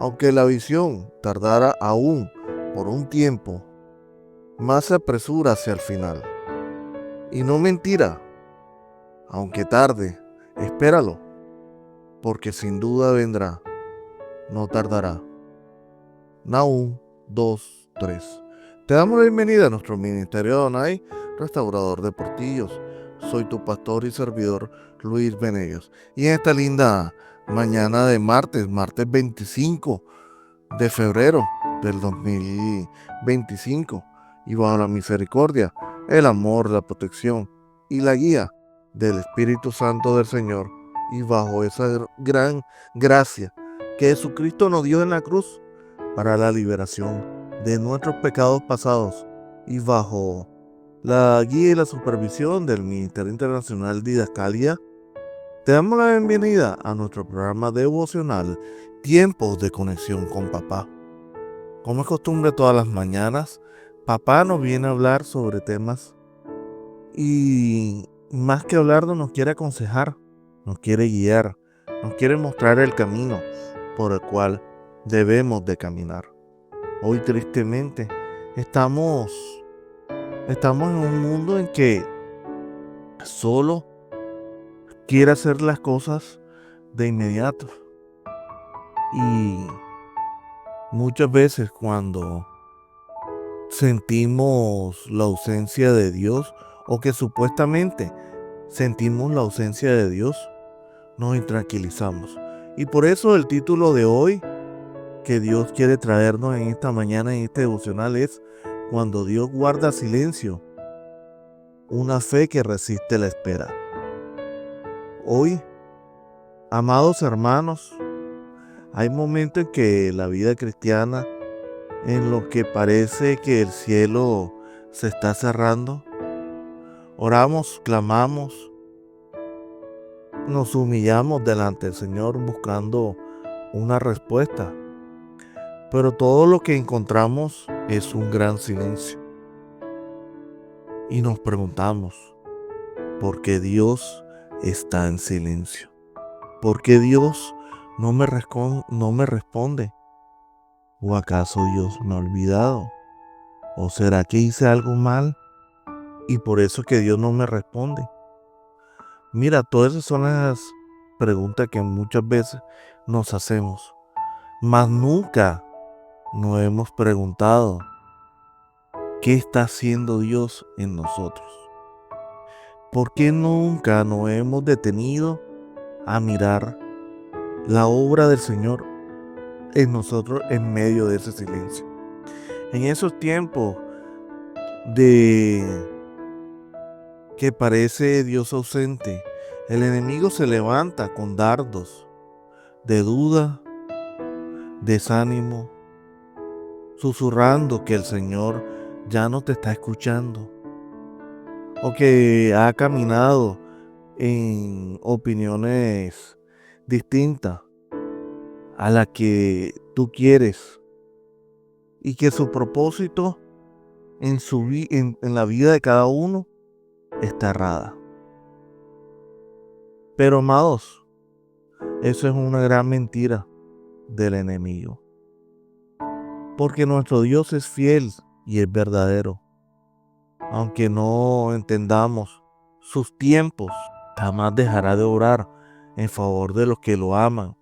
Aunque la visión tardara aún por un tiempo, más se apresura hacia el final. Y no mentira, aunque tarde, espéralo, porque sin duda vendrá, no tardará. Nahum 2:3. Te damos la bienvenida a nuestro ministerio Adonai, restaurador de portillos. Soy tu pastor y servidor Luis Venegas. Y en esta linda mañana de martes 25 de febrero del 2025, y bajo la misericordia, el amor, la protección y la guía del Espíritu Santo del Señor, y bajo esa gran gracia que Jesucristo nos dio en la cruz para la liberación de nuestros pecados pasados, y bajo la guía y la supervisión del Ministerio Internacional Didascalia, te damos la bienvenida a nuestro programa devocional Tiempos de Conexión con Papá. Como es costumbre todas las mañanas, Papá nos viene a hablar sobre temas, y más que hablarnos nos quiere aconsejar, nos quiere guiar, nos quiere mostrar el camino por el cual debemos de caminar. Hoy tristemente estamos en un mundo en que solo quiere hacer las cosas de inmediato. Y muchas veces cuando sentimos la ausencia de Dios, o que supuestamente sentimos la ausencia de Dios, nos intranquilizamos. Y por eso el título de hoy que Dios quiere traernos en esta mañana, en este devocional, es Cuando Dios guarda silencio, una fe que resiste la espera. Hoy, amados hermanos, hay momentos en que la vida cristiana, en lo que parece que el cielo se está cerrando, oramos, clamamos, nos humillamos delante del Señor buscando una respuesta, pero todo lo que encontramos es un gran silencio. Y nos preguntamos, ¿por qué Dios está en silencio? ¿Por qué Dios no me responde? ¿O acaso Dios me ha olvidado? ¿O será que hice algo mal y por eso que Dios no me responde? Mira, todas esas son las preguntas que muchas veces nos hacemos, mas nunca nos hemos preguntado ¿qué está haciendo Dios en nosotros? ¿Por qué nunca nos hemos detenido a mirar la obra del Señor en nosotros en medio de ese silencio? En esos tiempos de que parece Dios ausente, el enemigo se levanta con dardos de duda, desánimo, susurrando que el Señor ya no te está escuchando, o que ha caminado en opiniones distintas a la que tú quieres, y que su propósito en la vida de cada uno está errada. Pero amados, eso es una gran mentira del enemigo, porque nuestro Dios es fiel y es verdadero. Aunque no entendamos sus tiempos, jamás dejará de orar en favor de los que lo aman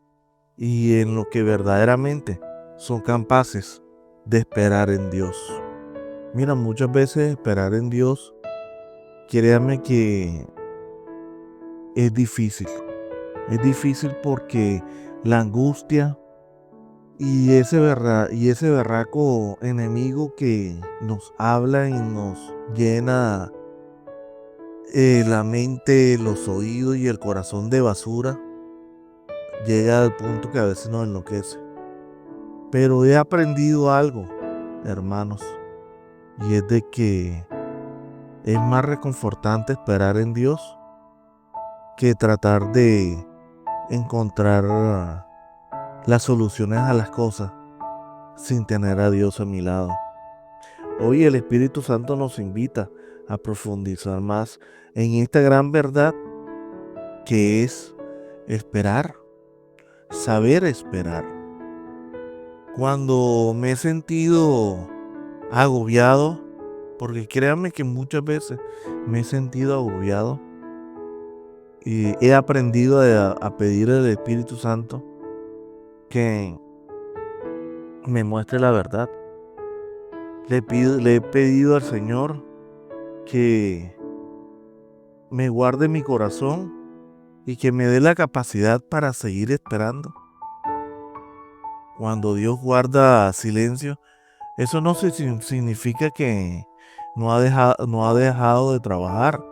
y en los que verdaderamente son capaces de esperar en Dios. Mira, muchas veces esperar en Dios, créanme que es difícil. Es difícil porque la angustia y ese berraco enemigo que nos habla y nos llena la mente, los oídos y el corazón de basura, llega al punto que a veces nos enloquece. Pero he aprendido algo, hermanos, y es de que es más reconfortante esperar en Dios que tratar de encontrar las soluciones a las cosas sin tener a Dios a mi lado. Hoy el Espíritu Santo nos invita a profundizar más en esta gran verdad que es esperar, saber esperar. Cuando me he sentido agobiado, porque créanme que muchas veces me he sentido agobiado y he aprendido a pedir al Espíritu Santo que me muestre la verdad. Le he pedido al Señor que me guarde mi corazón y que me dé la capacidad para seguir esperando. Cuando Dios guarda silencio, eso no significa que no ha dejado de trabajar.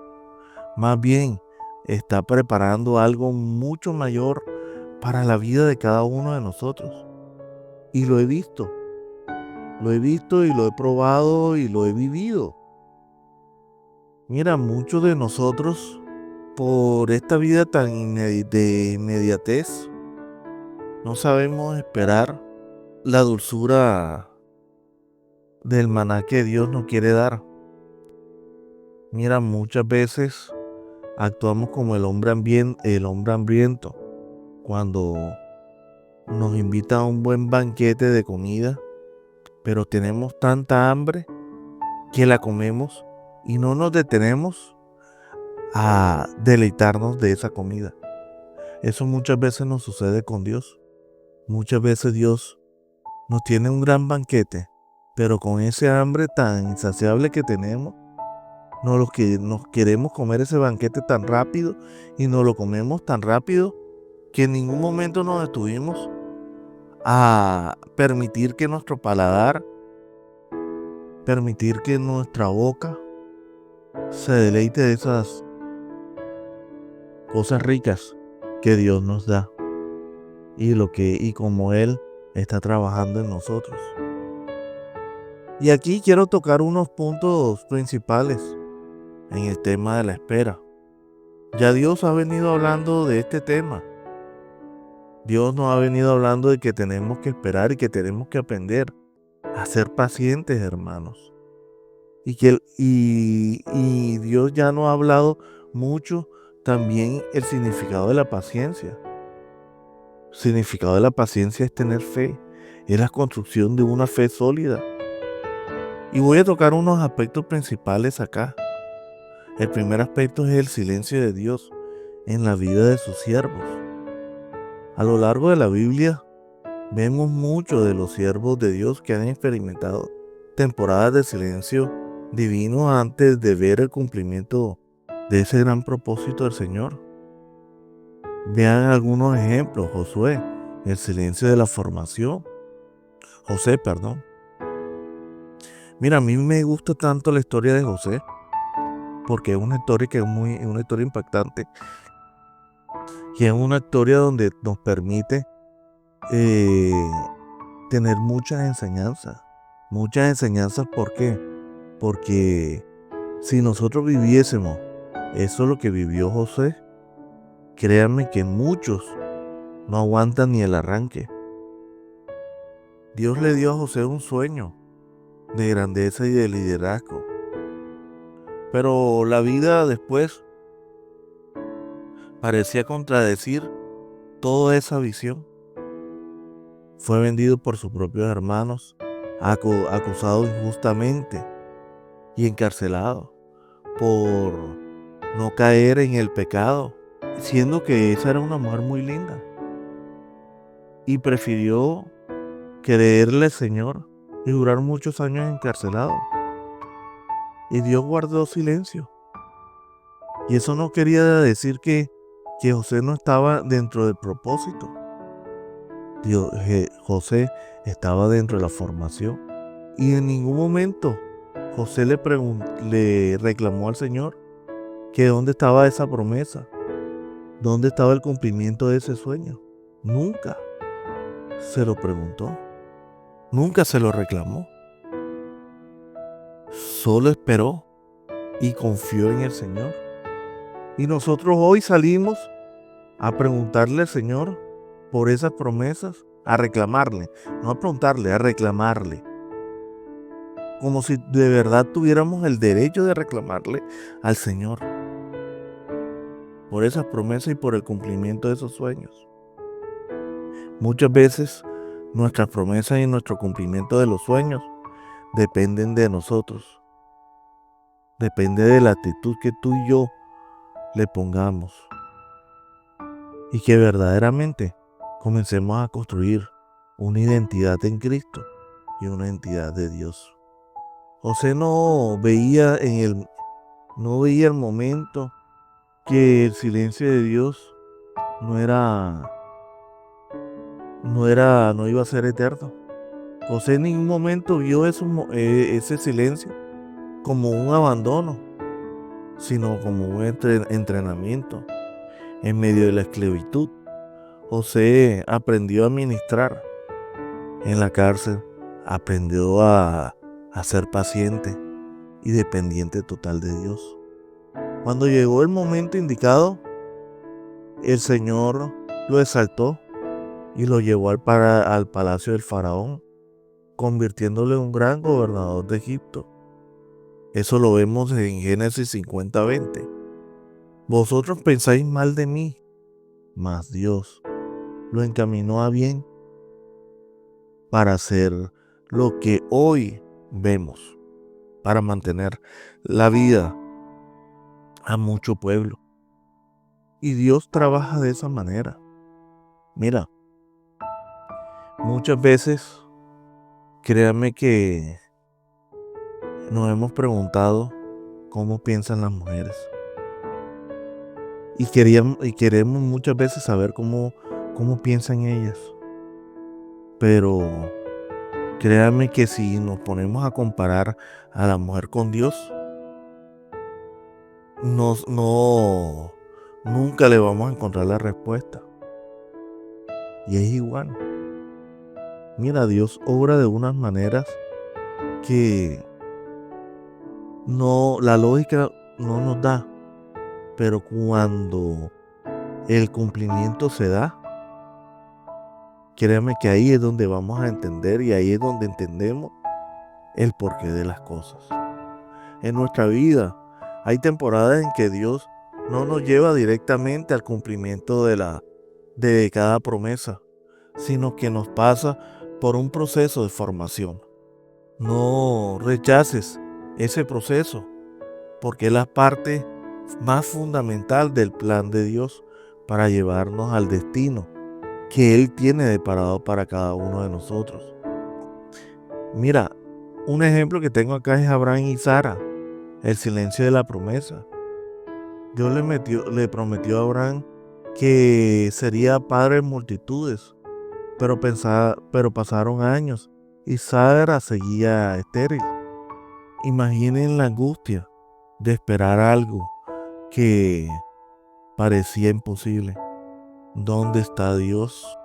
Más bien, está preparando algo mucho mayor para la vida de cada uno de nosotros. Y lo he visto y lo he probado y lo he vivido. Mira, muchos de nosotros, por esta vida tan de inmediatez, no sabemos esperar la dulzura del maná que Dios nos quiere dar. Mira, muchas veces actuamos como el hombre hambriento cuando nos invita a un buen banquete de comida, pero tenemos tanta hambre que la comemos y no nos detenemos a deleitarnos de esa comida. Eso muchas veces nos sucede con Dios. Muchas veces Dios nos tiene un gran banquete, pero con ese hambre tan insaciable que tenemos, nos queremos comer ese banquete tan rápido y nos lo comemos tan rápido que en ningún momento nos detuvimos a permitir que nuestro paladar, permitir que nuestra boca se deleite de esas cosas ricas que Dios nos da y como Él está trabajando en nosotros. Y aquí quiero tocar unos puntos principales en el tema de la espera. Ya Dios ha venido hablando de este tema. Dios nos ha venido hablando de que tenemos que esperar y que tenemos que aprender a ser pacientes, hermanos. Y Dios ya nos ha hablado mucho también el significado de la paciencia. El significado de la paciencia es tener fe, es la construcción de una fe sólida. Y voy a tocar unos aspectos principales acá. El primer aspecto es el silencio de Dios en la vida de sus siervos. A lo largo de la Biblia vemos mucho de los siervos de Dios que han experimentado temporadas de silencio divino antes de ver el cumplimiento de ese gran propósito del Señor. Vean algunos ejemplos. El silencio de la formación. José. Mira, a mí me gusta tanto la historia de José porque es una historia una historia impactante y es una historia donde nos permite tener muchas enseñanzas. ¿Por qué? Porque si nosotros viviésemos eso lo que vivió José, créanme que muchos no aguantan ni el arranque. Dios le dio a José un sueño de grandeza y de liderazgo. Pero la vida después parecía contradecir toda esa visión. Fue vendido por sus propios hermanos, acusado injustamente y encarcelado por no caer en el pecado, siendo que esa era una mujer muy linda. Y prefirió creerle al Señor y durar muchos años encarcelado. Y Dios guardó silencio. Y eso no quería decir que José no estaba dentro del propósito. José estaba dentro de la formación. Y en ningún momento José le reclamó al Señor que dónde estaba esa promesa, dónde estaba el cumplimiento de ese sueño. Nunca se lo preguntó, nunca se lo reclamó. Solo esperó y confió en el Señor. Y nosotros hoy salimos a preguntarle al Señor por esas promesas, a reclamarle, no a preguntarle, a reclamarle. Como si de verdad tuviéramos el derecho de reclamarle al Señor por esas promesas y por el cumplimiento de esos sueños. Muchas veces Nuestras promesas y nuestro cumplimiento de los sueños dependen de nosotros. Depende de la actitud que tú y yo le pongamos. Y que verdaderamente comencemos a construir una identidad en Cristo y una identidad de Dios. José no veía el momento que el silencio de Dios no iba a ser eterno. José en ningún momento vio ese silencio como un abandono, sino como un entrenamiento. En medio de la esclavitud, José aprendió a ministrar. En la cárcel, aprendió a ser paciente y dependiente total de Dios. Cuando llegó el momento indicado, el Señor lo exaltó y lo llevó al palacio del faraón, convirtiéndole en un gran gobernador de Egipto. Eso lo vemos en Génesis 50:20. Vosotros pensáis mal de mí, mas Dios lo encaminó a bien para hacer lo que hoy vemos, para mantener la vida a mucho pueblo. Y Dios trabaja de esa manera. Mira, muchas veces, créanme que nos hemos preguntado cómo piensan las mujeres. Y queremos muchas veces saber cómo piensan ellas. Pero créanme que si nos ponemos a comparar a la mujer con Dios, nunca le vamos a encontrar la respuesta. Y es igual. Mira, Dios obra de unas maneras que la lógica no nos da. Pero cuando el cumplimiento se da, créeme que ahí es donde vamos a entender y ahí es donde entendemos el porqué de las cosas. En nuestra vida hay temporadas en que Dios no nos lleva directamente al cumplimiento de cada promesa, sino que nos pasa por un proceso de formación. No rechaces ese proceso, porque es la parte más fundamental del plan de Dios para llevarnos al destino que Él tiene deparado para cada uno de nosotros. Mira, un ejemplo que tengo acá es Abraham y Sara, el silencio de la promesa. Dios le prometió a Abraham que sería padre de multitudes, pero pasaron años y Sara seguía estéril. Imaginen la angustia de esperar algo que parecía imposible. ¿Dónde está Dios?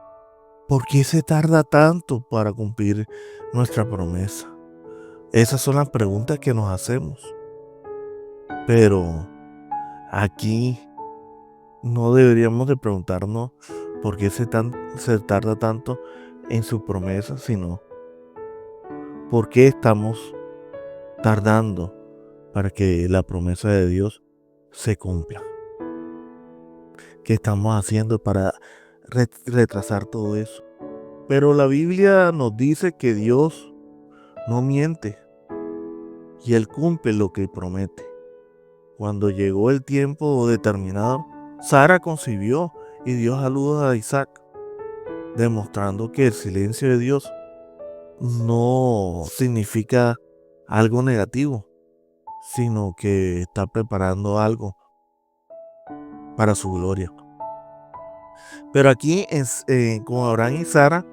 ¿Por qué se tarda tanto para cumplir nuestra promesa? Esas son las preguntas que nos hacemos. Pero aquí no deberíamos de preguntarnos por qué se tarda tanto en su promesa, sino por qué estamos tardando para que la promesa de Dios se cumpla. ¿Qué estamos haciendo para retrasar todo eso? Pero la Biblia nos dice que Dios no miente y Él cumple lo que promete. Cuando llegó el tiempo determinado, Sara concibió y dio a luz a Isaac, demostrando que el silencio de Dios no significa algo negativo, sino que está preparando algo para su gloria. Pero aquí con Abraham y Sara,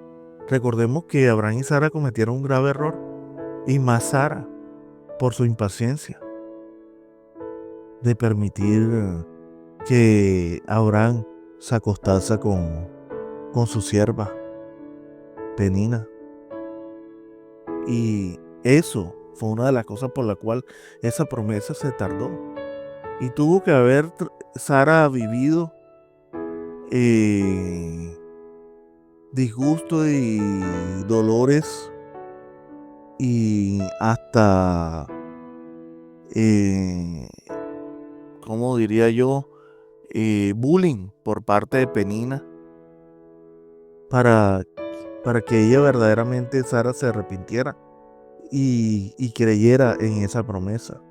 recordemos que Abraham y Sara cometieron un grave error, y más Sara por su impaciencia de permitir que Abraham se acostase con su sierva Penina. Y eso fue una de las cosas por la cual esa promesa se tardó. Y tuvo que haber Sara vivido disgusto y dolores y hasta, ¿cómo diría yo? Bullying por parte de Penina para para que ella verdaderamente, Sara, se arrepintiera y creyera en esa promesa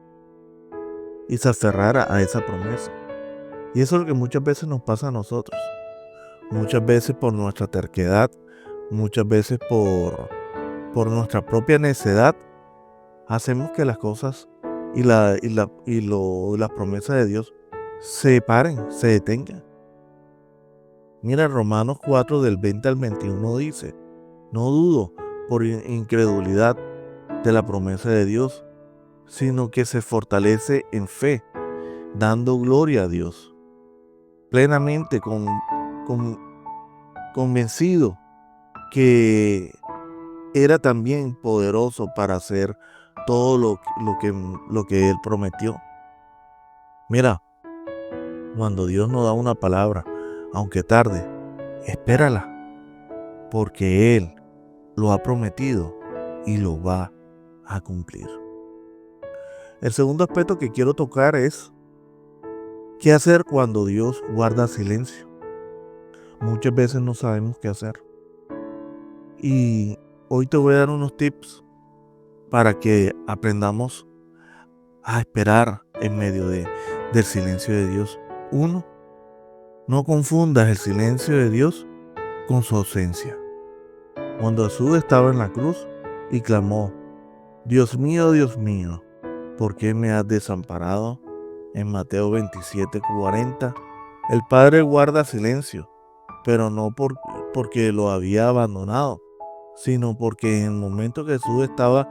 y se aferrara a esa promesa. Y eso es lo que muchas veces nos pasa a nosotros. Muchas veces por nuestra terquedad, muchas veces por nuestra propia necedad, hacemos que las cosas las promesas de Dios se paren, se detengan. Mira, Romanos 4 del 20 al 21 dice: no dudo por incredulidad de la promesa de Dios, sino que se fortalece en fe, dando gloria a Dios, plenamente convencido que era también poderoso para hacer todo lo que Él prometió. Mira, cuando Dios nos da una palabra, aunque tarde, espérala, porque Él lo ha prometido y lo va a cumplir. El segundo aspecto que quiero tocar es qué hacer cuando Dios guarda silencio. Muchas veces no sabemos qué hacer. Y hoy te voy a dar unos tips para que aprendamos a esperar en medio del silencio de Dios. 1. No confundas el silencio de Dios con su ausencia. Cuando Jesús estaba en la cruz y clamó: Dios mío, ¿por qué me has desamparado? En Mateo 27:40, el Padre guarda silencio, pero no porque lo había abandonado, sino porque en el momento que Jesús estaba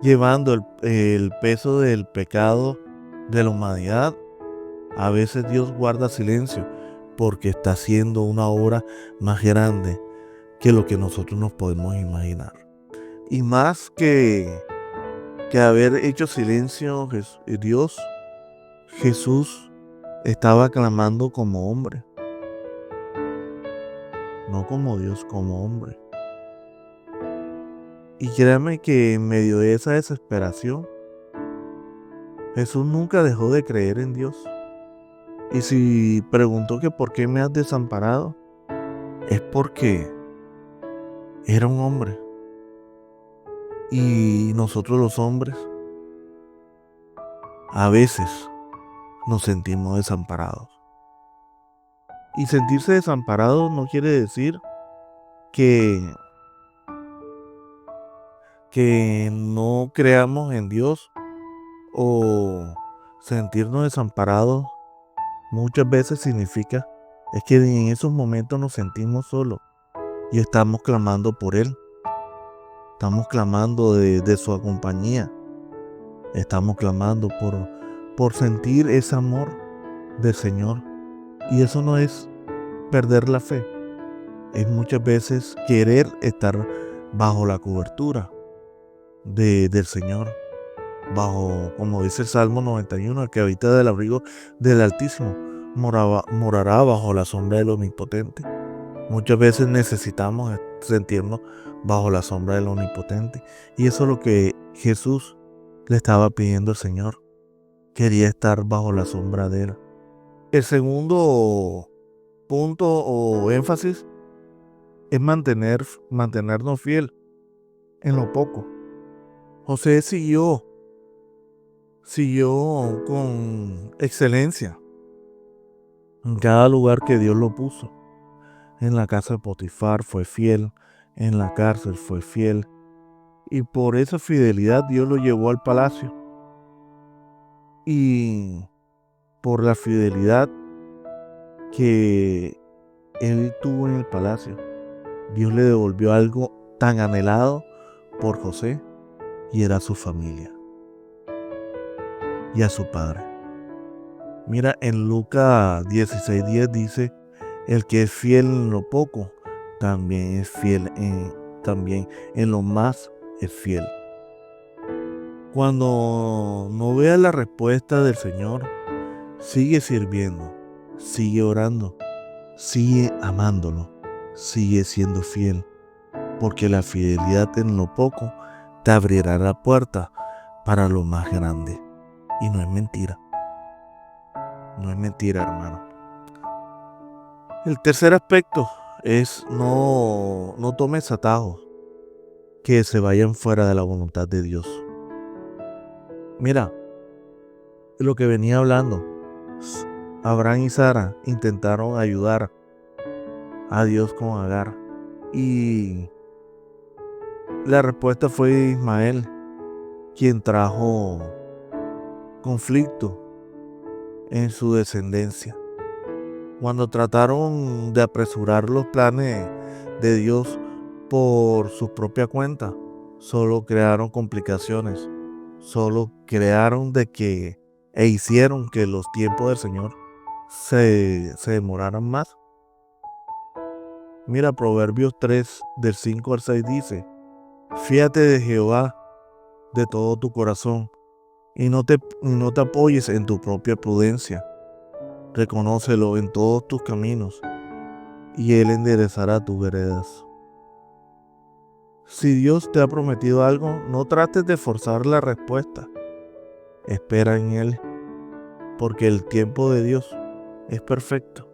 llevando el peso del pecado de la humanidad, a veces Dios guarda silencio porque está haciendo una obra más grande que lo que nosotros nos podemos imaginar. Y más que haber hecho silencio, Dios, Jesús estaba clamando como hombre, no como Dios, como hombre. Y créanme que en medio de esa desesperación, Jesús nunca dejó de creer en Dios. Y si preguntó que por qué me has desamparado, es porque era un hombre. Y nosotros los hombres a veces nos sentimos desamparados. Y sentirse desamparado no quiere decir que no creamos en Dios, o sentirnos desamparados muchas veces significa es que en esos momentos nos sentimos solos y estamos clamando por Él. Estamos clamando de su compañía. Estamos clamando por sentir ese amor del Señor. Y eso no es perder la fe. Es muchas veces querer estar bajo la cobertura del Señor. Bajo, como dice el Salmo 91, el que habita del abrigo del Altísimo morará bajo la sombra del Omnipotente. Muchas veces necesitamos sentirnos bajo la sombra del Omnipotente. Y eso es lo que Jesús le estaba pidiendo al Señor. Quería estar bajo la sombra de Él. El segundo punto o énfasis es mantenernos fiel en lo poco. José siguió con excelencia en cada lugar que Dios lo puso. En la casa de Potifar fue fiel, en la cárcel fue fiel, y por esa fidelidad Dios lo llevó al palacio. Y por la fidelidad que él tuvo en el palacio, Dios le devolvió algo tan anhelado por José, y era su familia y a su padre. Mira, en Lucas 16:10 dice: el que es fiel en lo poco, también es fiel también en lo más es fiel. Cuando no veas la respuesta del Señor, sigue sirviendo, sigue orando, sigue amándolo, sigue siendo fiel, porque la fidelidad en lo poco te abrirá la puerta para lo más grande. Y no es mentira. No es mentira, hermano. El tercer aspecto es no tomes atajos que se vayan fuera de la voluntad de Dios. Mira, lo que venía hablando, Abraham y Sara intentaron ayudar a Dios con Agar y la respuesta fue Ismael, quien trajo conflicto en su descendencia. Cuando trataron de apresurar los planes de Dios por su propia cuenta, solo crearon complicaciones, solo crearon hicieron que los tiempos del Señor se demoraran más. Mira, Proverbios 3, del 5 al 6 dice: fíate de Jehová de todo tu corazón y no te apoyes en tu propia prudencia. Reconócelo en todos tus caminos y Él enderezará tus veredas. Si Dios te ha prometido algo, no trates de forzar la respuesta. Espera en Él, porque el tiempo de Dios es perfecto.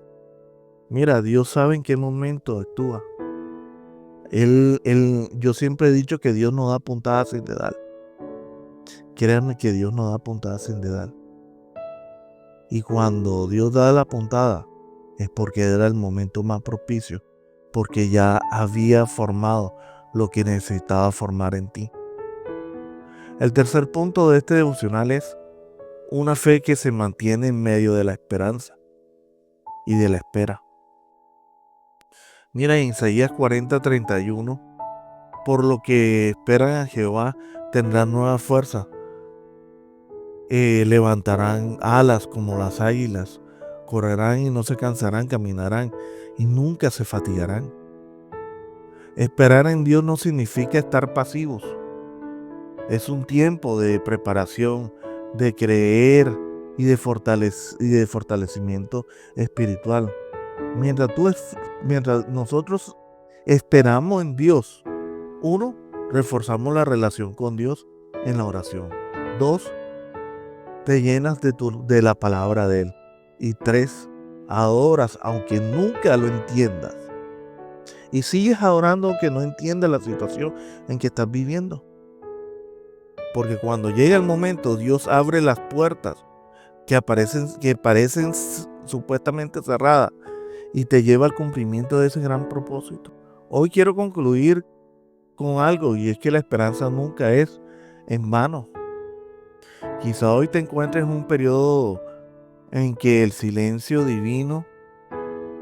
Mira, Dios sabe en qué momento actúa. Yo siempre he dicho que Dios no da puntadas sin dedal. Créanme que Dios no da puntadas sin dedal. Y cuando Dios da la puntada, es porque era el momento más propicio, porque ya había formado lo que necesitaba formar en ti. El tercer punto de este devocional es una fe que se mantiene en medio de la esperanza y de la espera. Mira, en Isaías 40:31, por lo que esperan a Jehová tendrán nueva fuerza, levantarán alas como las águilas, correrán y no se cansarán, caminarán y nunca se fatigarán. Esperar en Dios no significa estar pasivos. Es un tiempo de preparación, de creer y de fortalecimiento espiritual. Mientras nosotros esperamos en Dios, 1, reforzamos la relación con Dios en la oración. 2, te llenas de la palabra de Él. Y 3, adoras aunque nunca lo entiendas. Y sigues adorando aunque no entiendas la situación en que estás viviendo. Porque cuando llega el momento, Dios abre las puertas que parecen supuestamente cerradas y te lleva al cumplimiento de ese gran propósito. Hoy quiero concluir con algo, y es que la esperanza nunca es en vano. Quizá hoy te encuentres en un periodo en que el silencio divino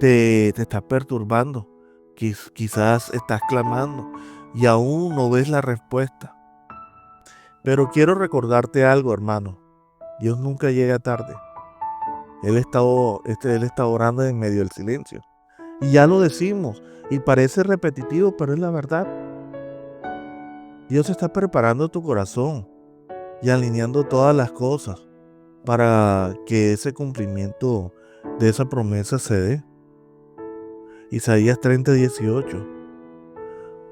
te está perturbando. Quizás estás clamando y aún no ves la respuesta. Pero quiero recordarte algo, hermano. Dios nunca llega tarde. Él está orando en medio del silencio. Y ya lo decimos. Y parece repetitivo, pero es la verdad. Dios está preparando tu corazón y alineando todas las cosas para que ese cumplimiento de esa promesa se dé. Isaías 30:18.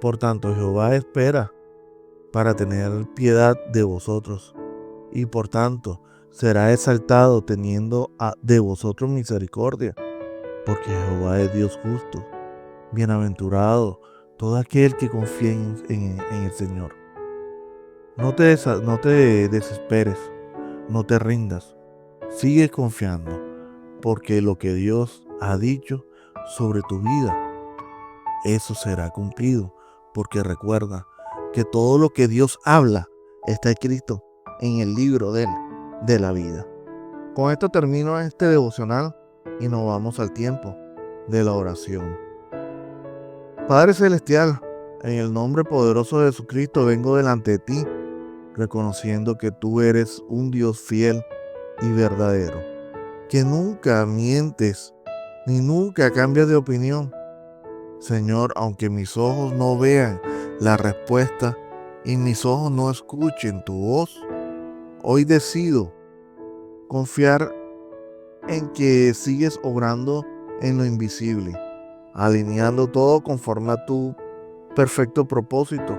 Por tanto, Jehová espera para tener piedad de vosotros, y por tanto será exaltado teniendo de vosotros misericordia, porque Jehová es Dios justo. Bienaventurado todo aquel que confía en el Señor. No te desesperes, no te rindas, sigue confiando, porque lo que Dios ha dicho sobre tu vida, eso será cumplido, porque recuerda que todo lo que Dios habla está escrito en el libro de la vida. Con esto termino este devocional y nos vamos al tiempo de la oración. Padre Celestial, en el nombre poderoso de Jesucristo vengo delante de ti, reconociendo que tú eres un Dios fiel y verdadero, que nunca mientes ni nunca cambias de opinión. Señor, aunque mis ojos no vean la respuesta y mis ojos no escuchen tu voz, hoy decido confiar en que sigues obrando en lo invisible, alineando todo conforme a tu perfecto propósito.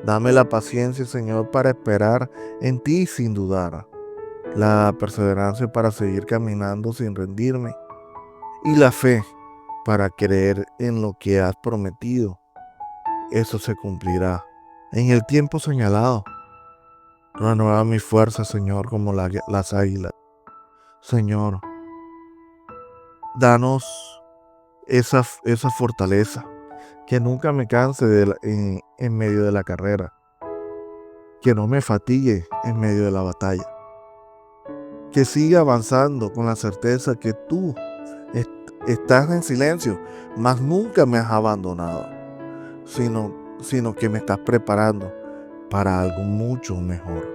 Dame la paciencia, Señor, para esperar en ti sin dudar, la perseverancia para seguir caminando sin rendirme y la fe para creer en lo que has prometido. Eso se cumplirá en el tiempo señalado. Renueva mi fuerza, Señor, como las águilas. Señor, danos esa fortaleza, que nunca me canse en medio de la carrera, que no me fatigue en medio de la batalla, que siga avanzando con la certeza que tú estás en silencio, mas nunca me has abandonado, sino que me estás preparando para algo mucho mejor.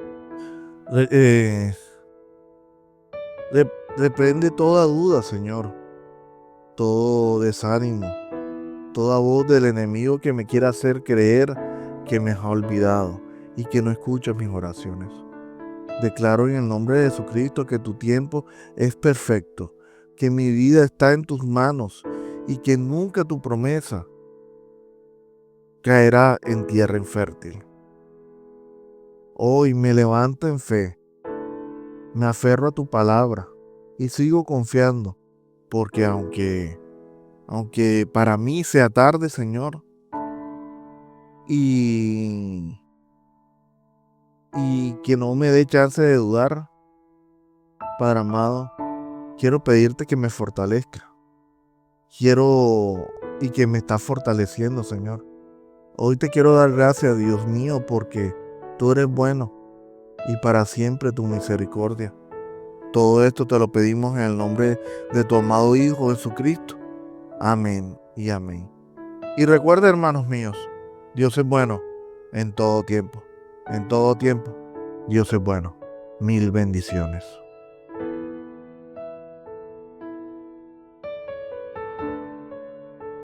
Reprende toda duda, Señor, todo desánimo, toda voz del enemigo que me quiera hacer creer que me ha olvidado y que no escucha mis oraciones. Declaro en el nombre de Jesucristo que tu tiempo es perfecto, que mi vida está en tus manos y que nunca tu promesa caerá en tierra infértil. Hoy me levanto en fe, me aferro a tu palabra y sigo confiando, porque aunque para mí sea tarde, Señor, y que no me dé chance de dudar, Padre amado, quiero pedirte que me fortalezca. Y que me estás fortaleciendo, Señor. Hoy te quiero dar gracias, Dios mío, porque tú eres bueno y para siempre tu misericordia. Todo esto te lo pedimos en el nombre de tu amado Hijo Jesucristo. Amén y amén. Y recuerda, hermanos míos, Dios es bueno en todo tiempo. En todo tiempo, Dios es bueno. Mil bendiciones.